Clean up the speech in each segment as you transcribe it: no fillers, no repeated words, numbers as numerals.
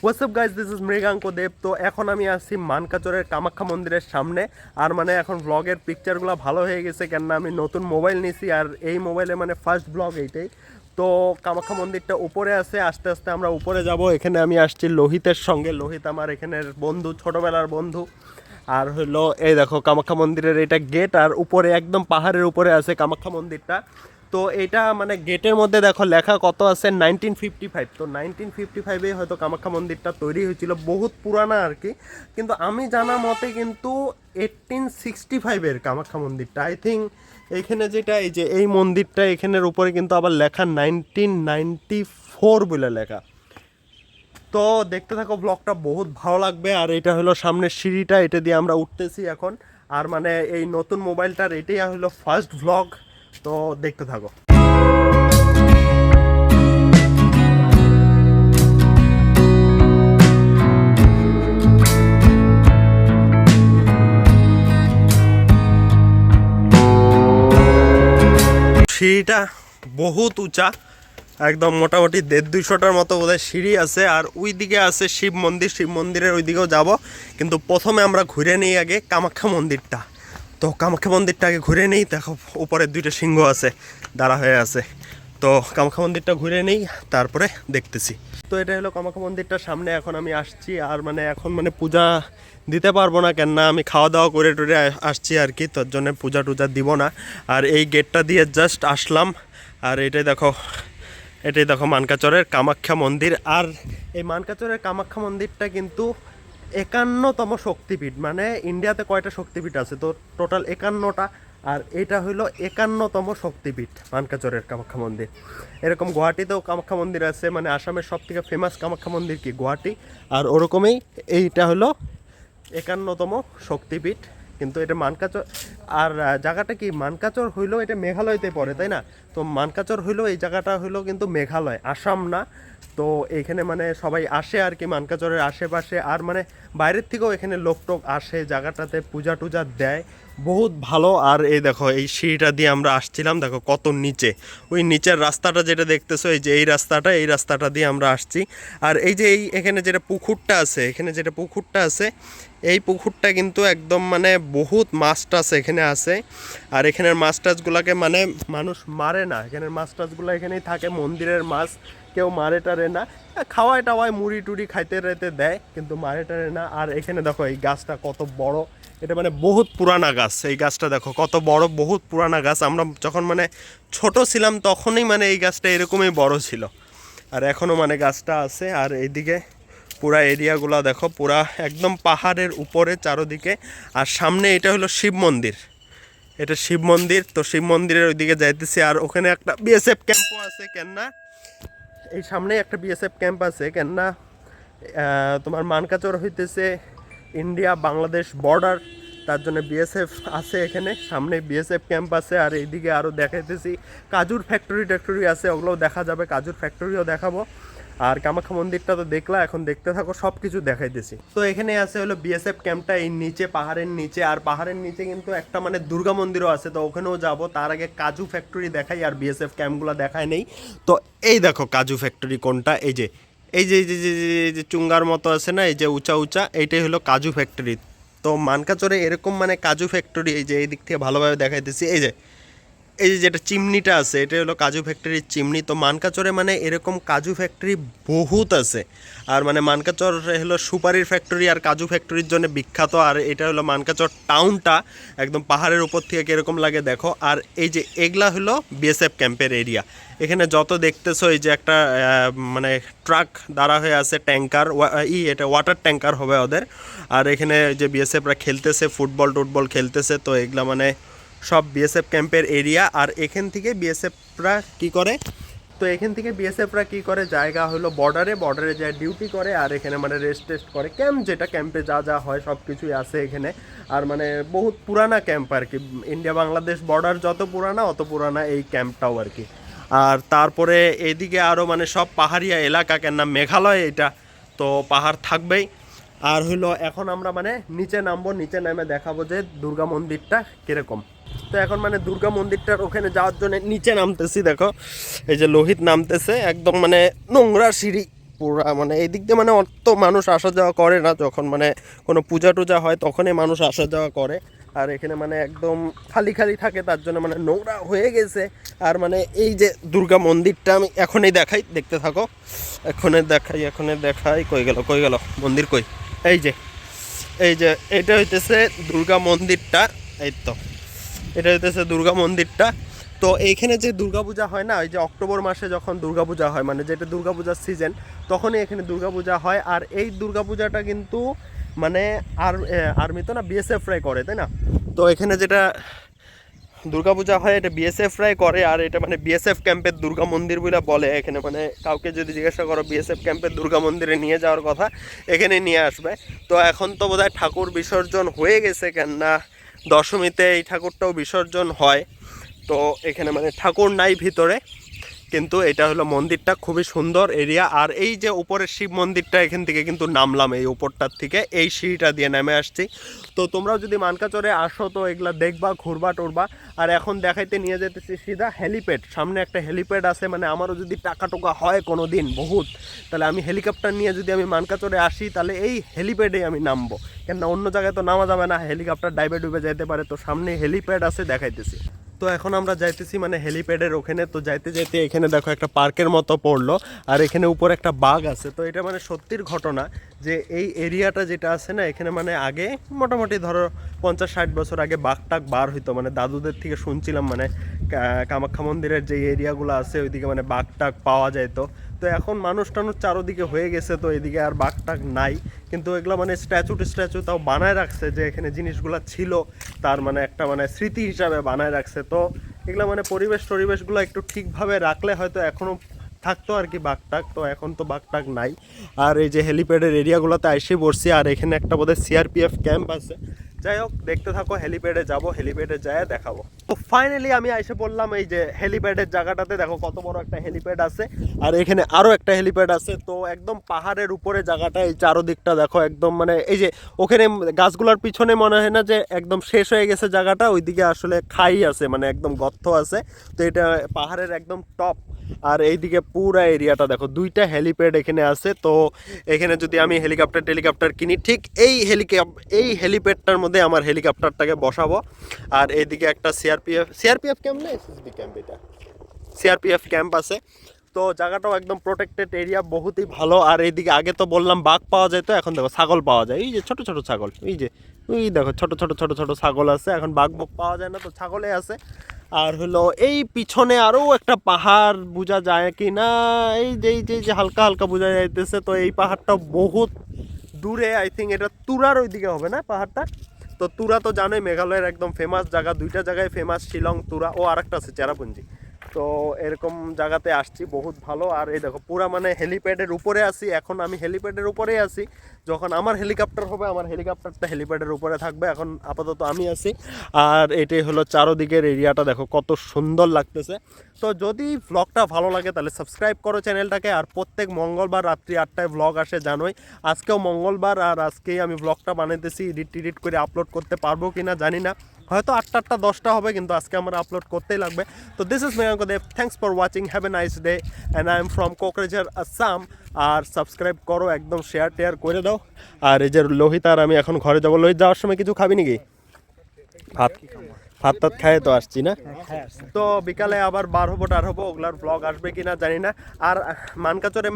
WhatsApp guys, this is Mriganka Dev. তো এখন আমি আসছি মানকাচরের কামাখ্যা মন্দিরের সামনে। আর মানে এখন ব্লগের পিকচারগুলো ভালো হয়ে গেছে, কেননা আমি নতুন মোবাইল নিছি আর এই মোবাইলে মানে ফার্স্ট ব্লগ এইটাই। তো কামাখ্যা মন্দিরটা উপরে আছে, আস্তে আস্তে আমরা উপরে যাব। এখানে আমি আসছি লোহিতের সঙ্গে, লোহিত আমার এখানের বন্ধু, ছোটোবেলার বন্ধু। আর হলো এই দেখো কামাখ্যা মন্দিরের এটা গেট, আর উপরে একদম পাহাড়ের উপরে আছে কামাখ্যা মন্দিরটা। তো এটা মানে গেটের মধ্যে দেখো লেখা কত আছে, 1955। তো 1955 হয়তো কামাখ্যা মন্দিরটা তৈরি হয়েছিল, বহুত পুরানা আর কি। কিন্তু আমি জানা মতে কিন্তু 1865-এর কামাখ্যা মন্দিরটা, আই থিঙ্ক। এইখানে যেটা এই যে এই মন্দিরটা, এখানের উপরে কিন্তু আবার লেখা 1994 বলে লেখা। তো দেখতে থাকো, ব্লগটা বহুত ভালো লাগবে। আর এটা হলো সামনের সিঁড়িটা, এটা দিয়ে আমরা উঠতেছি এখন। আর মানে এই নতুন মোবাইলটার এটাই হলো ফার্স্ট ব্লগ। তো দেখতে থাকো। সিঁড়িটা বহুত উঁচা, একদম মোটামুটি 150-200টার মতো বোধহয় সিঁড়ি আছে। আর ওই দিকে আছে শিব মন্দির, শিব মন্দিরের ওই দিকেও যাব। কিন্তু প্রথমে আমরা ঘুরে নিই আগে কামাখ্যা মন্দিরটা। তো কামাখ্যা মন্দিরটা আগে ঘুরে নিই। দেখো উপরে 2টা সিংহ আছে, দাঁড়া হয়ে আছে। তো কামাখ্যা মন্দিরটা ঘুরে নেই, তারপরে দেখতেছি। তো এটা হলো কামাখ্যা মন্দিরটার সামনে এখন আমি আসছি। আর মানে এখন মানে পূজা দিতে পারবো না, কেননা আমি খাওয়া দাওয়া করে টুরে আসছি আর কি, তোর জন্য পূজা টুজা দিব না। আর এই গেটটা দিয়ে জাস্ট আসলাম। আর এটাই দেখো মানকাচরের কামাখ্যা মন্দির। আর এই মানকাচরের কামাখ্যা মন্দিরটা কিন্তু 51তম শক্তিপীঠ। মানে ইন্ডিয়াতে কয়টা শক্তিপীঠ আছে, তো টোটাল 51টা। আর এটা হইলো 51তম শক্তিপীঠ মানকাচরের কামাখ্যা মন্দির। এরকম গুয়াহাটিতেও কামাখ্যা মন্দির আছে, মানে আসামের সব থেকে ফেমাস কামাখ্যা মন্দির কি গুয়াহাটি। আর ওরকমই এইটা হলো 51তম শক্তিপীঠ। কিন্তু এটা মানকাচর। আর জায়গাটা কি, মানকাচর হইলো এটা মেঘালয়তে পড়ে, তাই না? তো মানকাচর হইলো এই জায়গাটা হইলো কিন্তু মেঘালয়, আসাম না। তো এইখানে মানে সবাই আসে আর কি মানকাচরের আশেপাশে। আর মানে বাইরের থেকেও এখানে লোকটোক আসে, জায়গাটাতে পূজা টুজা দেয়, বহুত ভালো। আর এই দেখো এই সিঁড়িটা দিয়ে আমরা আসছিলাম, দেখো কত নিচে। ওই নিচের রাস্তাটা যেটা দেখতেছো, এই যে এই রাস্তাটা দিয়ে আমরা আসছি। আর এই যে এখানে যেটা পুকুরটা আছে, এই পুকুরটা কিন্তু একদম মানে বহুত মাছ টাছ এখানে আছে। আর এখানের মাছ টাছগুলোকে মানে মানুষ মারে না, এখানের মাছ টাছগুলো এখানেই থাকে, মন্দিরের মাছ, কেউ মারে টারে না। খাওয়ায় টাওয়ায় মুড়ি টুড়ি খাইতে রেতে দেয়, কিন্তু মারে টারে না। আর এখানে দেখো এই গাছটা কত বড়, এটা মানে বহুত পুরানা গাছ। এই গাছটা দেখো কত বড়, বহুত পুরানা গাছ। আমরা যখন মানে ছোট ছিলাম তখনই মানে এই গাছটা এরকমই বড় ছিল। আর এখনও মানে গাছটা আছে। আর এইদিকে পুরা এরিয়াগুলো দেখো, পুরা একদম পাহাড়ের উপরে চারোদিকে। আর সামনে এটা হলো শিব মন্দির, এটা শিব মন্দির। তো শিব মন্দিরের ওইদিকে যাইতেছি। আর ওখানে একটা বিএসএফ ক্যাম্পও আছে, কেননা এই সামনেই একটা বিএসএফ ক্যাম্প আছে, কেননা তোমার মানকাচর হইতেছে ইন্ডিয়া বাংলাদেশ বর্ডার, তার জন্য বিএসএফ আছে এখানে। সামনে বিএসএফ ক্যাম্প আছে। আর এইদিকে আরও দেখাইতেছি কাজুর ফ্যাক্টরি আছে, ওগুলোও দেখা যাবে, কাজুর ফ্যাক্টরিও দেখাবো। আর কামাখ্যা মন্দিরটা তো দেখলা, এখন দেখতে থাকো, সব কিছু দেখাইতেছি। তো এখানে আছে হলো বিএসএফ ক্যাম্পটা, এই নিচে পাহাড়ের নিচে। আর পাহাড়ের নিচে কিন্তু একটা মানে দুর্গা মন্দিরও আছে, তো ওখানেও যাব। তার আগে কাজু ফ্যাক্টরি দেখাই, আর বিএসএফ ক্যাম্পগুলো দেখায় নেই। তো এই দেখো কাজু ফ্যাক্টরি কোনটা, এই যে চুঙ্গার মতো আছে না, এই যে উঁচা, এইটাই হলো কাজু ফ্যাক্টরি। তো মানকাচরে এরকম মানে কাজু ফ্যাক্টরি, এই যে এই দিক থেকে ভালোভাবে দেখাইতেছি, এই যে যেটা চিমনিটা আছে, এটা হলো কাজু ফ্যাক্টরির চিমনি। তো মানকাচরে মানে এরকম কাজু ফ্যাক্টরি বহুত আছে। আর মানে মানকাচর হলো সুপারির ফ্যাক্টরি আর কাজু ফ্যাক্টরির জন্য বিখ্যাত। আর এটা হলো মানকাচর টাউনটা, একদম পাহাড়ের উপর থেকে কীরকম লাগে দেখো। আর এই যে এগুলা হলো বিএসএফ ক্যাম্পের এরিয়া। এখানে যত দেখতেছো এই যে একটা মানে ট্রাক দাঁড়া হয়ে আছে, ট্যাঙ্কার, এটা ওয়াটার ট্যাঙ্কার হবে ওদের। আর এখানে যে বিএসএফরা খেলতেছে, ফুটবল খেলতেছে। তো এগুলা মানে সব বিএসএফ ক্যাম্পের এরিয়া। আর এখান থেকে বিএসএফরা কি করে, জায়গা হলো বর্ডারে যায় ডিউটি করে। আর এখানে মানে রেস্ট টেস্ট করে, ক্যাম্প যেটা ক্যাম্পে যা হয় সব কিছুই আছে এখানে। আর মানে বহুত পুরানা ক্যাম্প আর কি, ইন্ডিয়া বাংলাদেশ বর্ডার যত পুরানা অত পুরানা এই ক্যাম্পটাও আর কি। আর তারপরে এইদিকে আরও মানে সব পাহাড়িয়া এলাকা, কেন না মেঘালয় এটা, তো পাহাড় থাকবেই। আর হইলো এখন আমরা মানে নিচে নেমে দেখাবো যে দুর্গা মন্দিরটা কীরকম। তো এখন মানে দুর্গা মন্দিরটার ওখানে যাওয়ার জন্য নিচে নামতেছি। দেখো এই যে লোহিত নামতেছে, একদম মানে নোংরা সিঁড়ি, পুরা মানে এই দিক দিয়ে মানে অত মানুষ আসা যাওয়া করে না, যখন মানে কোনো পূজা টুজা হয় তখনই মানুষ আসা যাওয়া করে। আর এখানে মানে একদম খালি খালি থাকে, তার জন্য মানে নোংরা হয়ে গেছে। আর মানে এই যে দুর্গা মন্দিরটা আমি এখনই দেখাই, দেখতে থাকো। এখনই দেখাই কই গেল মন্দির কই, এই যে এটা হইতেছে দুর্গা মন্দিরটা, এই তো এটা হইতেছে দুর্গা মন্দিরটা। তো এইখানে যে দুর্গাপূজা হয় না, ওই যে অক্টোবর মাসে যখন দুর্গাপূজা হয়, মানে যেটা দুর্গাপূজার সিজন, তখনই এখানে দুর্গাপূজা হয়। আর এই দুর্গাপূজাটা কিন্তু মানে আর্মি তো না, বিএসএফরাই করে, তাই না? তো এখানে যেটা দুর্গাপূজা হয় এটা বিএসএফরাই করে। আর এটা মানে বিএসএফ ক্যাম্পের দুর্গা মন্দির বলে বলে এখানে, মানে কাউকে যদি জিজ্ঞাসা করো বিএসএফ ক্যাম্পের দুর্গা মন্দিরে নিয়ে যাওয়ার কথা, এখানে নিয়ে আসবে। তো এখন তো বোধহয় ঠাকুর বিসর্জন হয়ে গেছে, কেননা দশমীতে এই ঠাকুরটাও বিসর্জন হয়। তো এখানে মানে ঠাকুর নাই ভিতরে, কিন্তু এটা হলো মন্দিরটা খুবই সুন্দর এরিয়া। আর এই যে উপরের শিব মন্দিরটা, এখান থেকে কিন্তু নামলাম এই উপরটার থেকে, এই সিঁড়িটা দিয়ে নেমে আসছি। তো তোমরাও যদি মানকাচরে আসো তো এগুলা দেখবা, ঘুরবা টুরবা। আর এখন দেখাইতে নিয়ে যেতেছি সিধা হেলিপ্যাড, সামনে একটা হেলিপ্যাড আছে। মানে আমারও যদি টাকা টোকা হয় কোনো দিন বহুত, তাহলে আমি হেলিকপ্টার নিয়ে যদি আমি মানকাচরে আসি, তাহলে এই হেলিপ্যাডেই আমি নামবো, কেননা অন্য জায়গায় তো নামা যাবে না, হেলিকপ্টার ডাইবে ডুবে যেতে পারে। তো সামনে হেলিপ্যাড আছে, দেখাইতেছি। তো এখন আমরা যাইতেছি মানে হেলিপ্যাডের ওখানে। তো যাইতে যাইতে এখানে দেখো একটা পার্কের মতো পড়লো, আর এখানে উপরে একটা বাঘ আছে। তো এটা মানে সত্যির ঘটনা যে এই এরিয়াটা যেটা আছে না, এখানে মানে আগে মোটামুটি ধরো 50-60 বছর আগে বাঘ টাক বার হইতো, মানে দাদুদের থেকে শুনছিলাম। মানে কামাখ্যা মন্দিরের যে এরিয়াগুলো আছে ওইদিকে মানে বাঘ টাক পাওয়া যাইতো। তো এখন মানুষ টানুষ চারোদিকে হয়ে গেছে, তো এদিকে আর বাঘ টাক নাই। কিন্তু এগুলো মানে স্ট্যাচু তাও বানায় রাখছে, যে এখানে জিনিসগুলো ছিল তার মানে একটা মানে স্মৃতি হিসাবে বানায় রাখছে। তো এগুলো মানে পরিবেশগুলো একটু ঠিকভাবে রাখলে হয়তো এখনও থাকতো আর কি বাঘ টাক। তো এখন তো বাঘ টাক নাই। আর এই যে হেলিপ্যাডের এরিয়াগুলোতে এসে পড়ছি, আর এখানে একটা বোধহয় সিআরপিএফ ক্যাম্প আছে। যাই হোক, দেখতে থাকো, হেলিপ্যাডে যাবো, হেলিপ্যাডে যায় দেখাবো। তো ফাইনালি আমি এসে পড়লাম এই যে হেলিপ্যাডের জায়গাটাতে। দেখো কত বড় একটা হেলিপ্যাড আছে, আর এখানে আরও একটা হেলিপ্যাড আছে। তো একদম পাহাড়ের উপরে জায়গাটা, এই চারোদিকটা দেখো একদম মানে এই যে ওখানে গাছগুলোর পিছনে মনে হয় না যে একদম শেষ হয়ে গেছে জায়গাটা, ওইদিকে আসলে খাই আছে, মানে একদম গর্ত আছে। তো এটা পাহাড়ের একদম টপ। আর এইদিকে পুরা এরিয়াটা দেখো, দুইটা হেলিপ্যাড এখানে আছে। তো এখানে যদি আমি হেলিকপ্টার কিনি, ঠিক এই হেলিপ্যাডটার মধ্যে আমার হেলিকপ্টারটাকে বসাবো। আর এইদিকে একটা সিআরপিএফ ক্যাম্প না, এসএসবি ক্যাম্প, এটা সিআরপিএফ ক্যাম্প আছে। তো জায়গাটাও একদম প্রোটেক্টেড এরিয়া, বহুতই ভালো। আর এইদিকে আগে তো বললাম বাঘ পাওয়া যায়, তো এখন দেখো ছাগল পাওয়া যায়। এই যে ছোট ছোট ছাগল, ওই দেখো ছোট ছোট ছাগল আছে। এখন বাঘ পাওয়া যায় না, তো ছাগলে আছে। আর হলো এই পিছনে আরও একটা পাহাড় বোঝা যায় কি না, এই যে হালকা হালকা বোঝা যাইতেছে। তো এই পাহাড়টা বহুত দূরে, আই থিঙ্ক এটা তুরার ওইদিকে হবে না পাহাড়টা। তো তুরা তো জানোই মেঘালয়ের একদম ফেমাস জায়গা, দুইটা জায়গায় ফেমাস, শিলং তুরা, ও আরেকটা আছে চেরাপুঞ্জি। তো এরকম জায়গাতে আসছি, বহুত ভালো। আর এই দেখো পুরা মানে হেলিপ্যাডের উপরে আছি, এখন আমি হেলিপ্যাডের উপরেই আছি। যখন আমার হেলিকপ্টার হবে, আমার হেলিকপ্টারটা হেলিপ্যাডের উপরে থাকবে, এখন আপাতত আমি আছি। আর এটাই হলো চারোদিকের এরিয়াটা, দেখো কত সুন্দর লাগতেছে। তো যদি ভ্লগটা ভালো লাগে তাহলে সাবস্ক্রাইব করো চ্যানেলটাকে। আর প্রত্যেক মঙ্গলবার রাত্রি 8টায় ভ্লগ আসে, জানোই। আজকেও মঙ্গলবার, আর আজকেই আমি ভ্লগটা বানাইতেছি। এডিট করে আপলোড করতে পারবো কি না জানি না, হয়তো 8টা 10টা হবে, কিন্তু আজকে আমার আপলোড করতেই লাগবে। তো this is Mayank Dev, thanks for watching, have a nice day, and I am from Kokrajhar, Assam. আর সাবস্ক্রাইব করো, একদম শেয়ার করে দাও। আর এই যে লোহিত আর আমি এখন ঘরে যাবো। লোহিত যাওয়ার সময় কিছু খাবি নাকি? ভাত টাত খায় তো আসছি না। তো বিকালে আবার বার হবো ওগুলার ব্লগ আসবে কিনা জানি না। আর মানকাচরে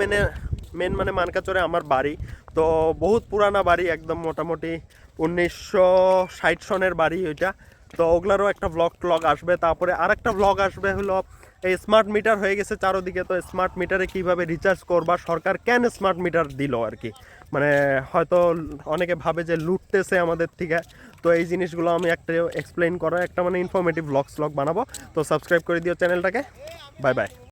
মেন মানে মানকাচরে আমার বাড়ি। তো বহুত পুরানা বাড়ি, একদম মোটামুটি 1960 সনের বাড়ি ওইটা। তো ওগুলারও একটা ব্লগ আসবে। তারপরে আর একটা ব্লগ আসবে হলো এই স্মার্ট মিটার হয়ে গেছে চারোদিকে। তো স্মার্ট মিটারে কীভাবে রিচার্জ করবা, সরকার কেন স্মার্ট মিটার দিল আর কি, মানে হয়তো অনেকে ভাবে যে লুটতেছে আমাদের থেকে। তো এই জিনিসগুলো আমি একটা এক্সপ্লেন করা একটা মানে ইনফরমেটিভ ব্লগ বানাবো। তো সাবস্ক্রাইব করে দিও চ্যানেলটাকে। Bye bye.